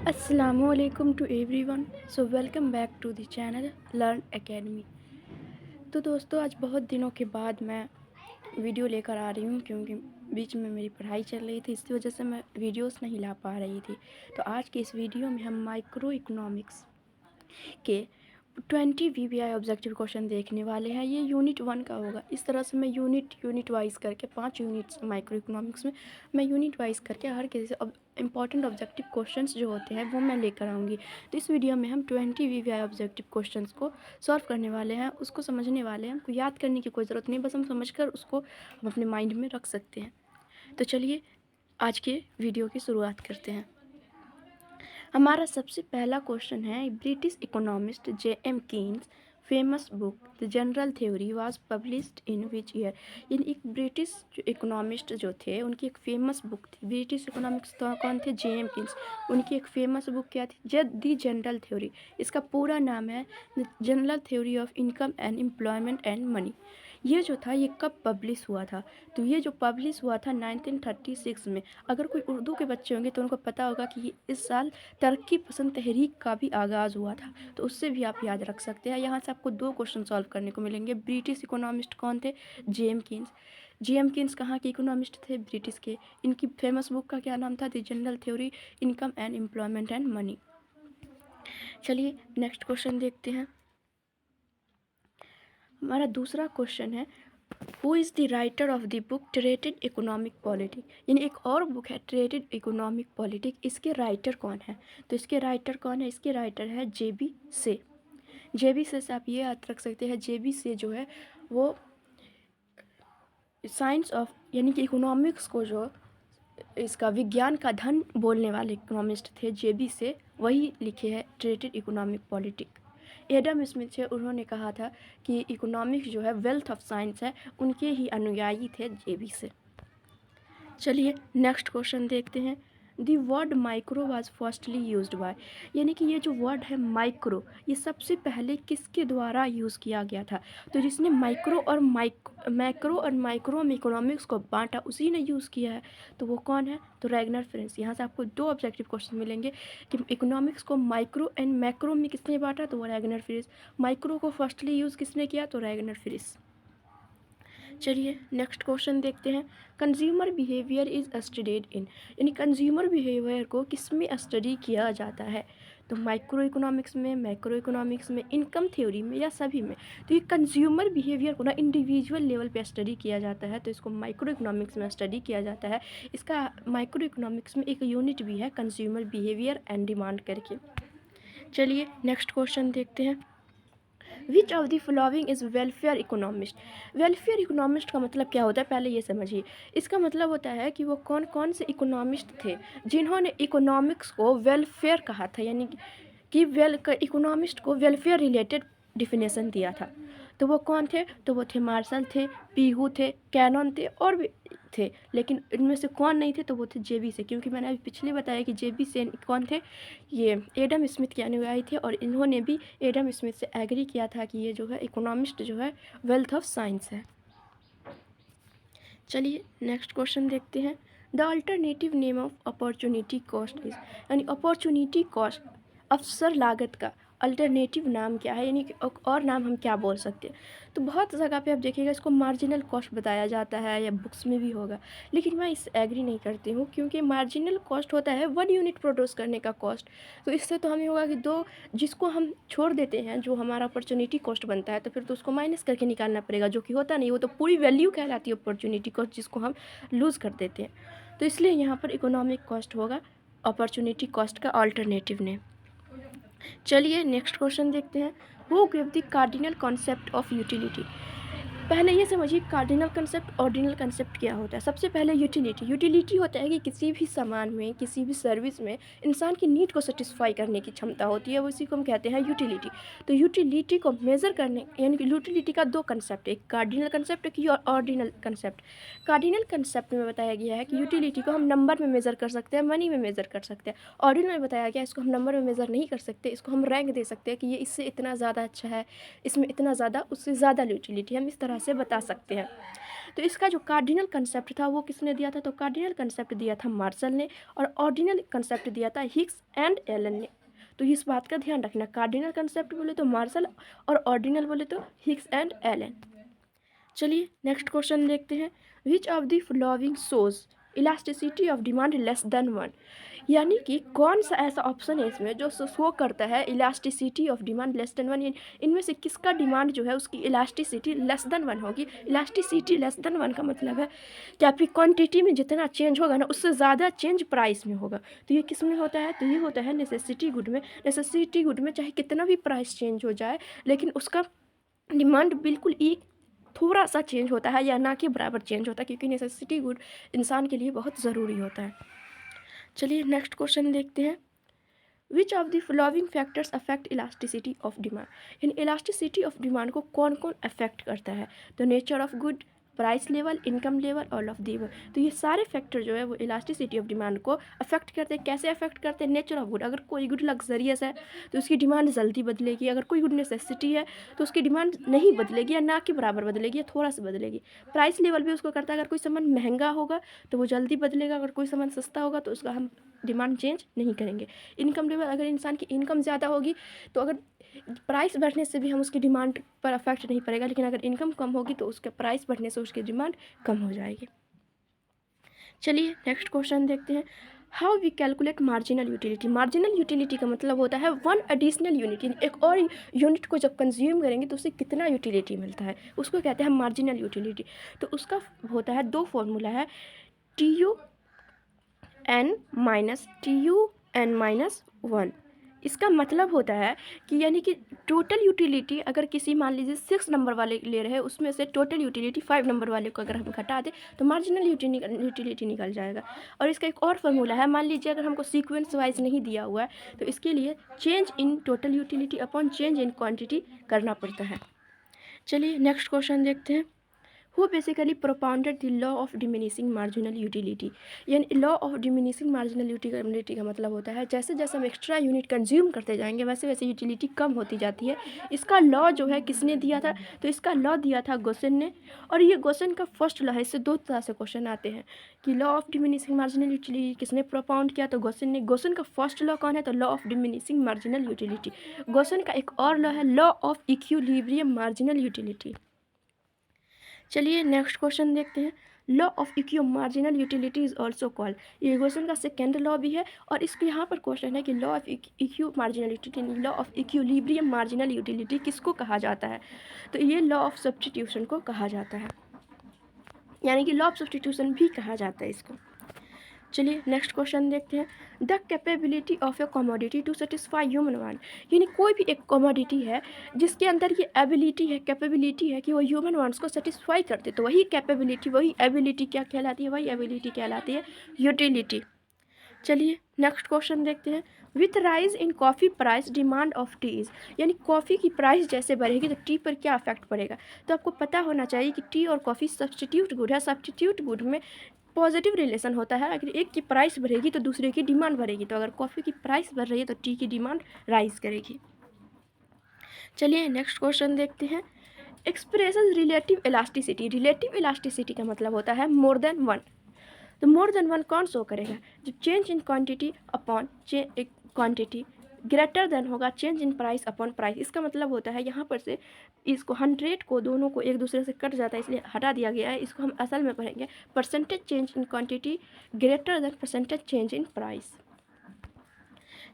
Assalamualaikum to everyone. So welcome back to the channel Learn Academy. तो दोस्तों आज बहुत दिनों के बाद मैं वीडियो लेकर आ रही हूँ क्योंकि बीच में मेरी पढ़ाई चल रही थी, इसकी वजह से मैं वीडियोस नहीं ला पा रही थी। तो आज के इस वीडियो में हम माइक्रो इकोनॉमिक्स के 20 VBI ऑब्जेक्टिव क्वेश्चन देखने वाले हैं। ये यूनिट 1 का होगा। इस तरह से मैं यूनिट वाइज करके 5 यूनिट्स माइक्रो इकोनॉमिक्स में मैं यूनिट वाइज करके हर किसी से इंपॉर्टेंट ऑब्जेक्टिव क्वेश्चंस जो होते हैं वो मैं लेकर आऊँगी। तो इस वीडियो में हम 20 VBI ऑब्जेक्टिव क्वेश्चंस को सॉल्व करने वाले हैं, उसको समझने वाले हैं। हमको याद करने की कोई ज़रूरत नहीं, बस हम समझकर उसको हम अपने माइंड में रख सकते हैं। तो चलिए आज के वीडियो की शुरुआत करते हैं। हमारा सबसे पहला क्वेश्चन है, British economist J.M. Keynes famous book the general theory was published in which year. यानी एक ब्रिटिश इकोनॉमिस्ट जो थे उनकी एक फेमस बुक थी। ब्रिटिश इकोनॉमिक्स तो कौन थे? J.M. कीन्स। उनकी एक फेमस बुक क्या थी? दी जनरल थ्योरी। इसका पूरा नाम है the general theory of income and employment and money. ये जो था ये कब पब्लिश हुआ था? तो ये जो पब्लिश हुआ था 1936 में। अगर कोई उर्दू के बच्चे होंगे तो उनको पता होगा कि इस साल तरक्की पसंद तहरीक का भी आगाज़ हुआ था, तो उससे भी आप याद रख सकते हैं। यहाँ से आपको 2 क्वेश्चन सॉल्व करने को मिलेंगे। ब्रिटिश इकोनॉमिस्ट कौन थे? J.M. कीन्स। J.M. कीन्स कहाँ के इकोनॉमिस्ट थे? ब्रिटिश के। इनकी फेमस बुक का क्या नाम था? The general theory income and employment and money. चलिए नेक्स्ट क्वेश्चन देखते हैं। हमारा दूसरा क्वेश्चन है, who is the writer of the book traded economic politic. यानी एक और बुक है ट्रेडेड इकोनॉमिक पॉलिटिक, इसके राइटर कौन है? तो इसके राइटर कौन है? इसके राइटर है J.B. से। J.B. से आप ये याद रख सकते हैं, J.B. से जो है वो साइंस ऑफ यानी कि इकोनॉमिक्स को जो इसका विज्ञान का धन बोलने वाले इकोनॉमिस्ट थे J.B. से, वही लिखे हैं traded economic politic. Adam Smith है, उन्होंने कहा था कि इकोनॉमिक्स जो है वेल्थ ऑफ साइंस है, उनके ही अनुयायी थे J.B. से। चलिए नेक्स्ट क्वेश्चन देखते हैं। The word micro was firstly used by. यानी कि ये जो वर्ड है माइक्रो, ये सबसे पहले किसके द्वारा यूज़ किया गया था? तो जिसने मैक्रो और माइक्रो में इकोनॉमिक्स को बांटा उसी ने यूज़ किया है। तो वो कौन है? तो रैगनर फ्रेंच। यहाँ से आपको 2 ऑब्जेक्टिव क्वेश्चन मिलेंगे कि इकोनॉमिक्स को माइक्रो एंड मैक्रो में किसने बांटा? तो वो रैगनर फ्रेंच। माइक्रो को फर्स्टली यूज़ किसने किया? तो रैगनर फ्रेंच। चलिए नेक्स्ट क्वेश्चन देखते हैं। Consumer behaviour is studied in. यानी कंज्यूमर बिहेवियर को किस में स्टडी किया जाता है? तो माइक्रो इकोनॉमिक्स में, मैक्रो इकोनॉमिक्स में, इनकम थ्योरी में, या सभी में? तो ये कंज्यूमर बिहेवियर को ना इंडिविजुअल लेवल पे स्टडी किया जाता है, तो इसको माइक्रो इकोनॉमिक्स में स्टडी किया जाता है। इसका माइक्रो इकोनॉमिक्स में एक यूनिट भी है कंज्यूमर बिहेवियर एंड डिमांड करके। चलिए नेक्स्ट क्वेश्चन देखते हैं। Which of the following is welfare economist. Welfare economist का मतलब क्या होता है, पहले ये समझिए। इसका मतलब होता है कि वो कौन कौन से इकोनॉमिस्ट थे जिन्होंने इकोनॉमिक्स को वेलफेयर कहा था, यानी कि इकोनॉमिस्ट को वेलफेयर रिलेटेड डिफिनेशन दिया था। तो वो कौन थे? तो वो थे मार्शल थे, पीहू थे, कैनन थे और भी थे। लेकिन इनमें से कौन नहीं थे? तो वो थे J.B. से, क्योंकि मैंने अभी पिछले बताया कि J.B. से कौन थे? ये एडम स्मिथ के अनुयायी थे, और इन्होंने भी एडम स्मिथ से एग्री किया था कि ये जो है इकोनॉमिस्ट जो है वेल्थ ऑफ साइंस है। चलिए नेक्स्ट क्वेश्चन देखते हैं। The alternative name of opportunity cost is. यानी अपॉर्चुनिटी कॉस्ट, अवसर लागत का अल्टरनेटिव नाम क्या है, यानी कि और नाम हम क्या बोल सकते हैं? तो बहुत जगह पे आप देखिएगा इसको मार्जिनल कॉस्ट बताया जाता है, या बुक्स में भी होगा, लेकिन मैं इससे एग्री नहीं करती हूँ, क्योंकि मार्जिनल कॉस्ट होता है 1 यूनिट प्रोड्यूस करने का कॉस्ट। तो इससे तो हमें होगा कि दो जिसको हम छोड़ देते हैं, जो हमारा अपॉर्चुनिटी कॉस्ट बनता है, तो फिर तो उसको माइनस करके निकालना पड़ेगा, जो कि होता नहीं। वो तो पूरी वैल्यू कहलाती है अपॉर्चुनिटी कॉस्ट, जिसको हम लूज़ कर देते हैं। तो इसलिए यहाँ पर इकोनॉमिक कॉस्ट होगा अपॉर्चुनिटी कॉस्ट का अल्टरनेटिव नेम। चलिए नेक्स्ट क्वेश्चन देखते हैं। Who give the cardinal concept of utility. पहले ये समझिए कार्डिनल कंसेप्ट ऑर्डिनल कंसेप्ट क्या होता है। सबसे पहले यूटिलिटी। यूटिलिटी होता है कि किसी भी सामान में, किसी भी सर्विस में इंसान की नीड को सेटिस्फाई करने की क्षमता होती है, उसी को हम कहते हैं यूटिलिटी। तो यूटिलिटी को मेज़र करने, यानी कि यूटिलिटी का 2 कंसेप्ट है, एक कार्डिनल कंसेप्ट, एक ऑर्डिनल कंसेप्ट। कार्डिनल कंसेप्ट में बताया गया है कि यूटिलिटी को हम नंबर में मेज़र कर सकते हैं, मनी में मेज़र कर सकते हैं। ऑर्डिनल में बताया गया है इसको हम नंबर में मेज़र नहीं कर सकते, इसको हम रैंक दे सकते हैं कि ये इससे इतना ज़्यादा अच्छा है, इसमें इतना ज़्यादा, उससे ज़्यादा यूटिलिटी, हम इस तरह तरह से बता सकते हैं। तो इसका जो कार्डिनल कंसेप्ट था वो किसने दिया था? तो कार्डिनल कंसेप्ट दिया था मार्शल ने, और ऑर्डिनल कंसेप्ट दिया था हिग्स एंड एलन ने। तो इस बात का ध्यान रखना, कार्डिनल कंसेप्ट बोले तो मार्शल और ऑर्डिनल बोले तो हिग्स एंड एलन। चलिए नेक्स्ट क्वेश्चन देखते हैं। Which of the following shows elasticity of demand less than 1? यानी कि कौन सा ऐसा ऑप्शन है इसमें जो शो करता है elasticity of demand less than 1? इनमें से किसका डिमांड जो है उसकी इलास्टिसिटी लेस देन 1 होगी? इलास्टिसिटी लेस देन 1 का मतलब है कि आपकी क्वांटिटी में जितना चेंज होगा ना उससे ज़्यादा चेंज प्राइस में होगा। तो ये किस में होता है? तो ये होता है नेसेसिटी गुड में। नेसेसिटी गुड में चाहे कितना भी प्राइस चेंज हो जाए लेकिन उसका डिमांड बिल्कुल एक थोड़ा सा चेंज होता है या ना कि बराबर चेंज होता है, क्योंकि नेसेसिटी गुड इंसान के लिए बहुत ज़रूरी होता है। चलिए नेक्स्ट क्वेश्चन देखते हैं। Which of the following factors affect elasticity of demand? In elasticity of demand को कौन कौन अफेक्ट करता है? तो nature of good, price level, income level, all of the above. तो ये सारे फैक्टर जो है वो इलास्टिसिटी ऑफ डिमांड को अफेक्ट करते हैं। कैसे अफेक्ट करते हैं? नेचर ऑफ गुड, अगर कोई गुड लग्जरियस है तो उसकी डिमांड जल्दी बदलेगी। अगर कोई गुड नेसेसिटी है तो उसकी डिमांड नहीं बदलेगी या ना कि बराबर बदलेगी या थोड़ा सा बदलेगी। प्राइस लेवल भी उसको करता है, अगर कोई सामान महंगा होगा तो वो जल्दी बदलेगा, अगर कोई सामान सस्ता होगा तो उसका हम डिमांड चेंज नहीं करेंगे। इनकम लेवल, अगर इंसान की इनकम ज़्यादा होगी तो अगर प्राइस बढ़ने से भी हम उसकी डिमांड पर अफेक्ट नहीं पड़ेगा, लेकिन अगर इनकम कम होगी तो उसके प्राइस बढ़ने से उसकी डिमांड कम हो जाएगी। चलिए नेक्स्ट क्वेश्चन देखते हैं। How we calculate marginal utility? Marginal utility का मतलब होता है वन एडिशनल यूनिट, एक और यूनिट को जब कंज्यूम करेंगे तो उससे कितना यूटिलिटी मिलता है, उसको कहते हैं मार्जिनल यूटिलिटी। तो उसका होता है दो फॉर्मूला है, TUN-1। इसका मतलब होता है कि यानी कि टोटल यूटिलिटी अगर किसी मान लीजिए 6 नंबर वाले ले रहे हैं, उसमें से टोटल यूटिलिटी 5 नंबर वाले को अगर हम घटा दें तो मार्जिनल यूटिलिटी निकल जाएगा। और इसका एक और फार्मूला है, मान लीजिए अगर हमको सीक्वेंस वाइज नहीं दिया हुआ है तो इसके लिए change in total utility upon change in quantity करना पड़ता है। चलिए नेक्स्ट क्वेश्चन देखते हैं। Who basically propounded the law of diminishing marginal utility? यानी law of diminishing marginal utility का मतलब होता है जैसे जैसे हम एक्स्ट्रा यूनिट कंज्यूम करते जाएंगे वैसे वैसे यूटिलिटी कम होती जाती है। इसका लॉ जो है किसने दिया था? तो इसका लॉ दिया था गोसेन ने, और ये गोसेन का फर्स्ट लॉ है। इससे दो तरह से क्वेश्चन आते हैं कि law of diminishing marginal utility किसने प्रोपाउंड किया? तो गोसेन ने। गोसेन का फर्स्ट लॉ कौन है? तो law of diminishing marginal utility. Gossen का एक और लॉ है law of equilibrium marginal utility. चलिए नेक्स्ट क्वेश्चन देखते हैं। Law of equi marginal utility is also called, ये क्वेश्चन का सेकेंड लॉ भी है, और इसके यहाँ पर क्वेश्चन है कि law of equi marginal utility, law of equilibrium marginal utility किसको कहा जाता है? तो ये लॉ ऑफ सब्स्टिट्यूशन को कहा जाता है, यानी कि लॉ ऑफ सब्स्टिट्यूशन भी कहा जाता है इसको। चलिए नेक्स्ट क्वेश्चन देखते हैं। The capability of a commodity to satisfy human want, यानी कोई भी एक कमोडिटी है जिसके अंदर ये एबिलिटी है, कैपेबिलिटी है कि वो ह्यूमन वांट्स को सेटिस्फाई करते, तो वही कैपेबिलिटी, वही एबिलिटी क्या कहलाती है? वही एबिलिटी कहलाती है यूटिलिटी। चलिए नेक्स्ट क्वेश्चन देखते हैं। With rise in coffee price demand of T is, यानी कॉफ़ी की प्राइस जैसे बढ़ेगी तो टी पर क्या अफेक्ट पड़ेगा? तो आपको पता होना चाहिए कि टी और कॉफ़ी सब्स्टिट्यूट गुड है। सब्स्टिट्यूट गुड में पॉजिटिव रिलेशन होता है, अगर एक की प्राइस बढ़ेगी तो दूसरे की डिमांड बढ़ेगी, तो अगर कॉफ़ी की प्राइस बढ़ रही है तो टी की डिमांड राइज करेगी। चलिए नेक्स्ट क्वेश्चन देखते हैं। Expression relative elasticity, relative elasticity का मतलब होता है मोर देन वन। तो मोर देन वन कौन शो करेगा? जब change in quantity upon quantity greater than होगा change in price upon price. इसका मतलब होता है यहाँ पर से इसको 100 को दोनों को एक दूसरे से कट जाता है इसलिए हटा दिया गया है। इसको हम असल में पढ़ेंगे percentage change in quantity greater then percentage change in price.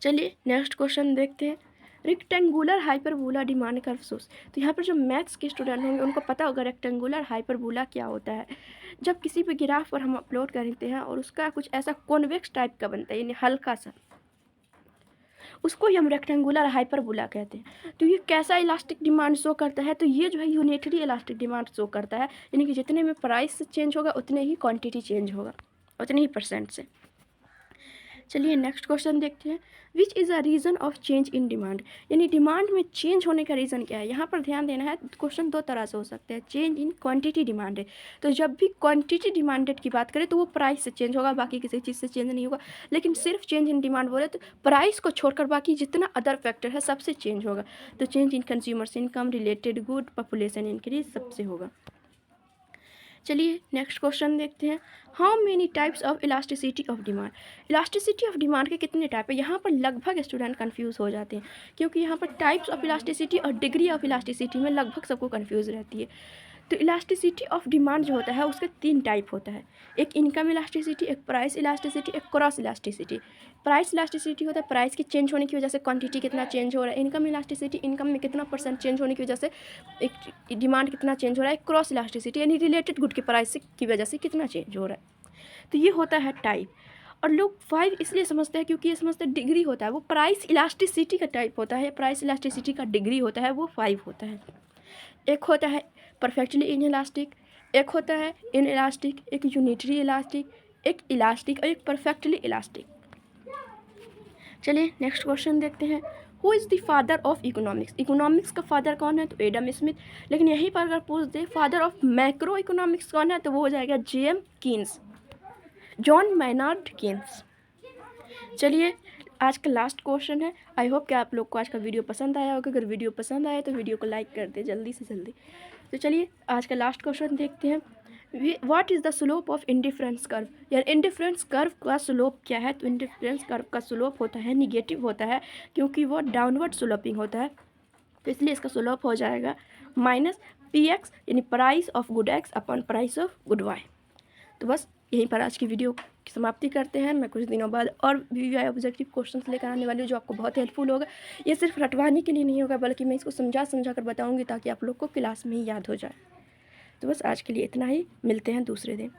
चलिए नेक्स्ट क्वेश्चन देखते हैं। Rectangular hyperbola demand curve source, तो यहाँ पर जो मैथ्स के स्टूडेंट होंगे उनको पता होगा रेक्टेंगुलर हाइपरबोला क्या होता है। जब किसी भी ग्राफ पर हम अपलोड करते हैं और उसका कुछ ऐसा कॉन्वेक्स टाइप का बनता है, यानी हल्का सा, उसको ही हम रेक्टेंगुलर हाइपरबोला कहते हैं। तो ये कैसा इलास्टिक डिमांड शो करता है? तो ये जो है यूनिटरी इलास्टिक डिमांड शो करता है, यानी कि जितने में प्राइस चेंज होगा उतने ही क्वांटिटी चेंज होगा, उतने ही परसेंट से। चलिए नेक्स्ट क्वेश्चन देखते हैं। Which is a reason of change in demand, यानी डिमांड में चेंज होने का रीज़न क्या है। यहाँ पर ध्यान देना है, क्वेश्चन दो तरह से हो सकते हैं। चेंज इन क्वांटिटी डिमांडेड, तो जब भी क्वांटिटी डिमांडेड की बात करें तो वो प्राइस से चेंज होगा, बाकी किसी चीज़ से चेंज नहीं होगा। लेकिन सिर्फ चेंज इन डिमांड बोले तो प्राइस को छोड़कर बाकी जितना अदर फैक्टर है सबसे चेंज होगा। तो change in consumers income, related good, population increase, सबसे होगा। चलिए नेक्स्ट क्वेश्चन देखते हैं। How many types of elasticity of demand, elasticity of demand के कितने टाइप है। यहाँ पर लगभग स्टूडेंट कंफ्यूज हो जाते हैं, क्योंकि यहाँ पर टाइप्स ऑफ इलास्टिसिटी और डिग्री ऑफ इलास्टिसिटी में लगभग सबको कंफ्यूज रहती है। तो इलास्टिसिटी ऑफ डिमांड जो होता है उसके तीन टाइप होता है। एक इनकम इलास्टिसिटी, एक प्राइस इलास्टिसिटी, एक क्रॉस इलास्टिसिटी। प्राइस इलास्टिसिटी होता है प्राइस की चेंज होने की वजह से क्वांटिटी कितना चेंज हो रहा है। इनकम इलास्टिसिटी, इनकम में कितना % चेंज होने की वजह से एक डिमांड कितना चेंज हो रहा है। क्रॉस इलास्टिसिटी यानी रिलेटेड गुड के प्राइस की वजह से कितना चेंज हो रहा है। तो ये होता है टाइप। और लोग 5 इसलिए समझते हैं क्योंकि ये समझते हैं डिग्री होता है, वो प्राइस इलास्टिसिटी का टाइप होता है, प्राइस इलास्टिसिटी का डिग्री होता है, वो 5 होता है। एक होता है परफेक्टली इन इलास्टिक, एक होता है इन इलास्टिक, एक यूनिटरी इलास्टिक, एक इलास्टिक और एक परफेक्टली इलास्टिक। चलिए नेक्स्ट क्वेश्चन देखते हैं। Who is the father of economics, economics का फादर कौन है, तो एडम स्मिथ। लेकिन यहीं पर अगर पूछ दे फादर ऑफ मैक्रो इकोनॉमिक्स कौन है, तो वो हो जाएगा JM Keynes, John Maynard Keynes. चलिए आज का लास्ट क्वेश्चन है। आई होप कि आप लोग को आज का वीडियो पसंद आया होगा। अगर वीडियो पसंद आया तो वीडियो को लाइक कर दे जल्दी से जल्दी। तो चलिए आज का लास्ट क्वेश्चन देखते हैं। What is the slope of indifference curve, यार इंडिफरेंस कर्व का स्लोप क्या है। तो इंडिफरेंस कर्व का स्लोप होता है निगेटिव होता है, क्योंकि वो डाउनवर्ड स्लोपिंग होता है। तो इसलिए इसका स्लोप हो जाएगा -px यानी price of good X upon price of good Y. तो बस यहीं पर आज की वीडियो की समाप्ति करते हैं। मैं कुछ दिनों बाद और भी ऑब्जेक्टिव क्वेश्चंस लेकर आने वाली हूँ जो आपको बहुत हेल्पफुल होगा। ये सिर्फ रटवाने के लिए नहीं होगा, बल्कि मैं इसको समझा कर बताऊँगी ताकि आप लोग को क्लास में ही याद हो जाए। तो बस आज के लिए इतना ही, मिलते हैं दूसरे दिन।